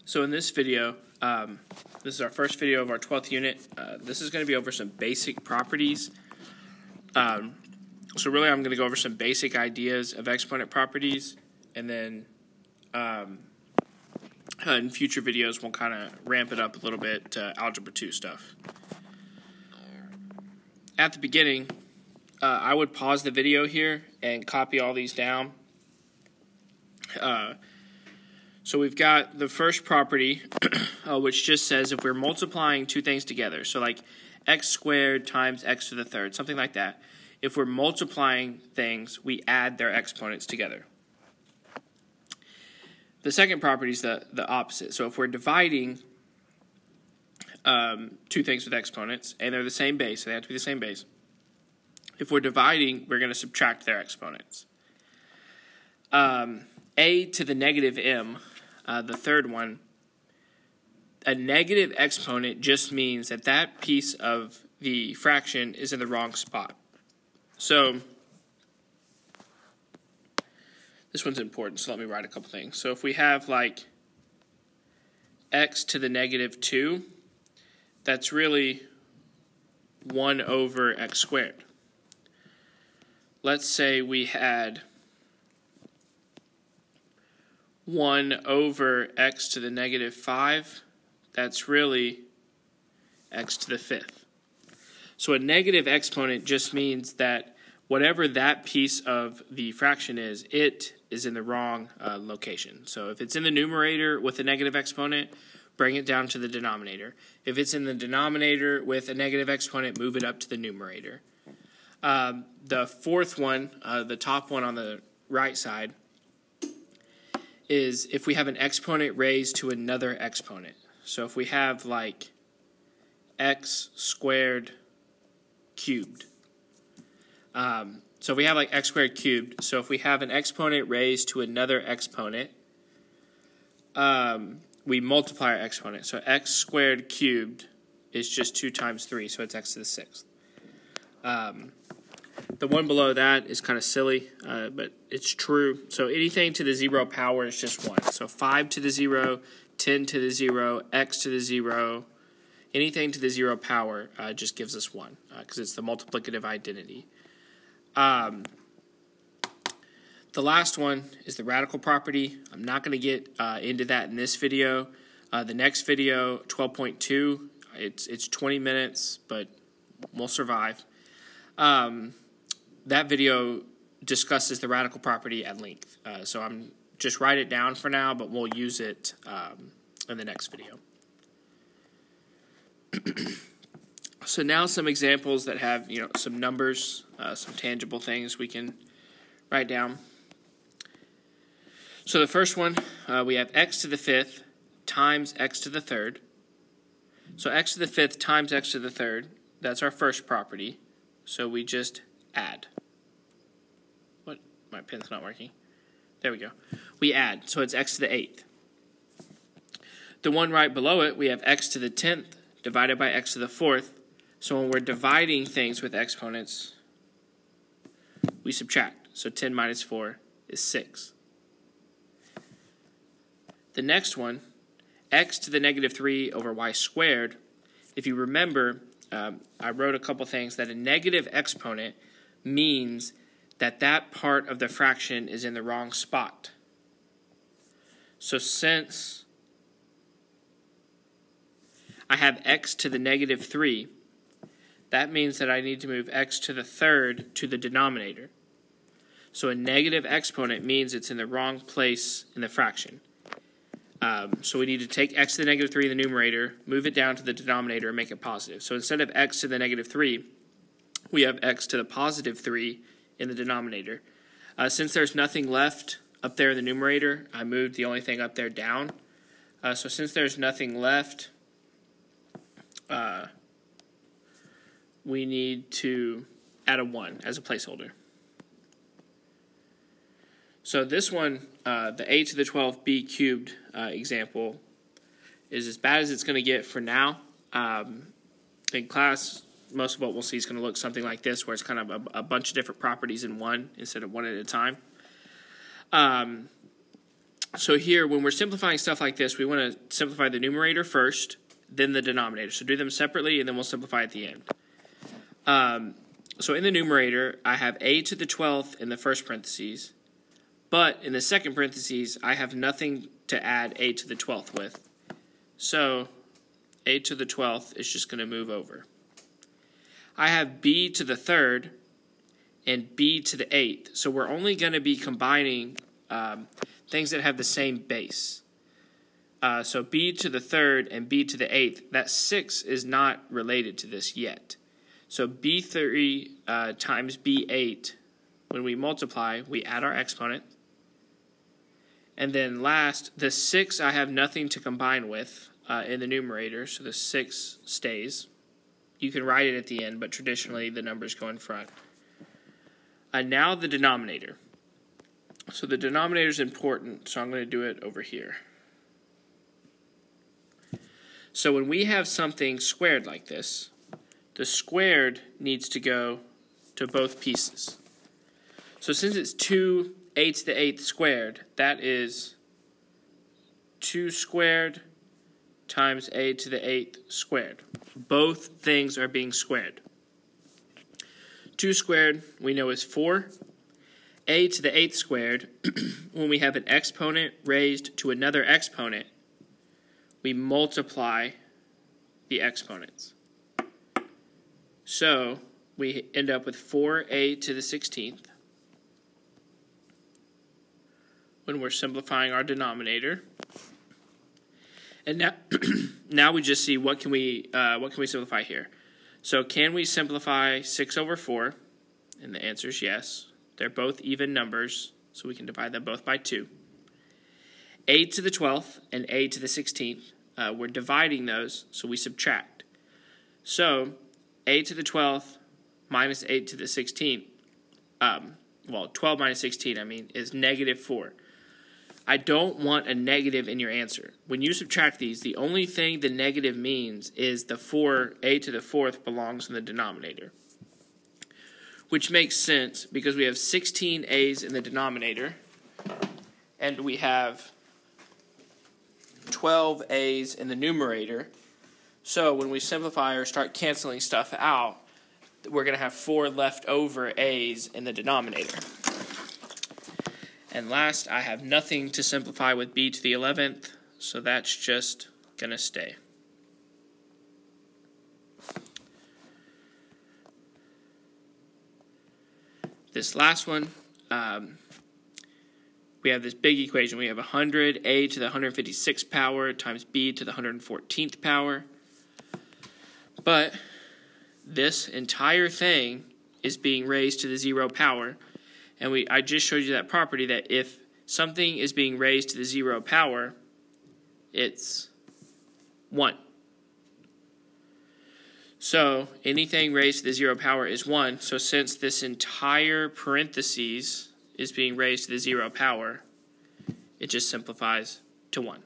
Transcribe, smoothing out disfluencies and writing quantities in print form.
So in this video, this is our first video of our 12th unit. This is going to be over some basic properties. So really I'm going to go over some basic ideas of exponent properties, and then in future videos we'll kind of ramp it up a little bit to Algebra 2 stuff. At the beginning, I would pause the video here and copy all these down. So we've got the first property, which just says if we're multiplying two things together, so like x squared times x to the third, something like that. If we're multiplying things, we add their exponents together. The second property is the opposite. So if we're dividing two things with exponents, and they're the same base, so they have to be the same base. If we're dividing, we're going to subtract their exponents. A to the negative m, the third one, a negative exponent just means that that piece of the fraction is in the wrong spot. So this one's important, so let me write a couple things. So if we have like x to the negative 2, that's really 1 over x squared. Let's say we had 1 over x to the negative 5, that's really x to the 5th. So a negative exponent just means that whatever that piece of the fraction is, it is in the wrong location. So if it's in the numerator with a negative exponent, bring it down to the denominator. If it's in the denominator with a negative exponent, move it up to the numerator. The fourth one, the top one on the right side, is if we have an exponent raised to another exponent. So if we have like x squared cubed. So if we have like x squared cubed, so if we have an exponent raised to another exponent, we multiply our exponent. So x squared cubed is just 2 times 3, so it's x to the 6th. The one below that is kind of silly, but it's true. So anything to the 0 power is just 1. So 5 to the 0, 10 to the 0, x to the 0, anything to the 0 power just gives us 1, because it's the multiplicative identity. The last one is the radical property. I'm not going to get into that in this video. The next video, 12.2, it's 20 minutes, but we'll survive. That video discusses the radical property at length. So I'm just write it down for now, but we'll use it in the next video. So now some examples that have some numbers, some tangible things we can write down. So the first one, we have x to the 5th times x to the 3rd. So x to the 5th times x to the 3rd, that's our first property. So we just add. What? My pen's not working. There we go. We add, so it's x to the 8th. The one right below it, we have x to the 10th divided by x to the 4th. So when we're dividing things with exponents, we subtract. So 10 minus 4 is 6. The next one, x to the negative 3 over y squared. If you remember, I wrote a couple things that a negative exponent means that that part of the fraction is in the wrong spot. So since I have x to the negative 3, that means that I need to move x to the 3rd to the denominator. So a negative exponent means it's in the wrong place in the fraction. So we need to take x to the negative 3 in the numerator, move it down to the denominator, and make it positive. So instead of x to the negative 3, we have x to the positive 3 in the denominator. Since there's nothing left up there in the numerator, I moved the only thing up there down. So since there's nothing left, we need to add a 1 as a placeholder. So this one, the a to the 12b cubed example, is as bad as it's going to get for now. In class, most of what we'll see is going to look something like this, where it's kind of a bunch of different properties in one instead of one at a time. So here, when we're simplifying stuff like this, we want to simplify the numerator first, then the denominator. So do them separately, and then we'll simplify at the end. So in the numerator, I have a to the 12th in the first parentheses, but in the second parentheses, I have nothing to add a to the 12th with. So a to the 12th is just going to move over. I have b to the 3rd and b to the 8th. So we're only going to be combining things that have the same base. So b to the 3rd and b to the 8th, that 6 is not related to this yet. So b3 times b8, when we multiply, we add our exponent. And then last, the 6 I have nothing to combine with in the numerator, so the 6 stays. You can write it at the end, but traditionally the numbers go in front. Now the denominator. So the denominator is important, so I'm going to do it over here. So when we have something squared like this, the squared needs to go to both pieces. So since it's 2a to the 8th squared, that is 2 squared times a to the 8th squared. Both things are being squared. 2 squared we know is 4. A to the 8th squared, when we have an exponent raised to another exponent, we multiply the exponents. So we end up with 4a to the 16th when we're simplifying our denominator. And now, now we just see what can we simplify here. So can we simplify 6 over 4? And the answer is yes. They're both even numbers, so we can divide them both by 2. A to the 12th and a to the 16th, we're dividing those, so we subtract. So a to the 12th minus a to the 16th, 12 minus 16, is negative 4. I don't want a negative in your answer. When you subtract these, the only thing the negative means is the 4a to the 4th belongs in the denominator. Which makes sense because we have 16 a's in the denominator and we have 12 a's in the numerator. So when we simplify or start canceling stuff out, we're going to have 4 left over a's in the denominator. And last, I have nothing to simplify with b to the 11th, so that's just going to stay. This last one, we have this big equation. We have 100 a to the 156th power times b to the 114th power. But this entire thing is being raised to the 0 power. And I just showed you that property that if something is being raised to the 0 power, it's 1. So anything raised to the 0 power is 1. So since this entire parentheses is being raised to the 0 power, it just simplifies to 1.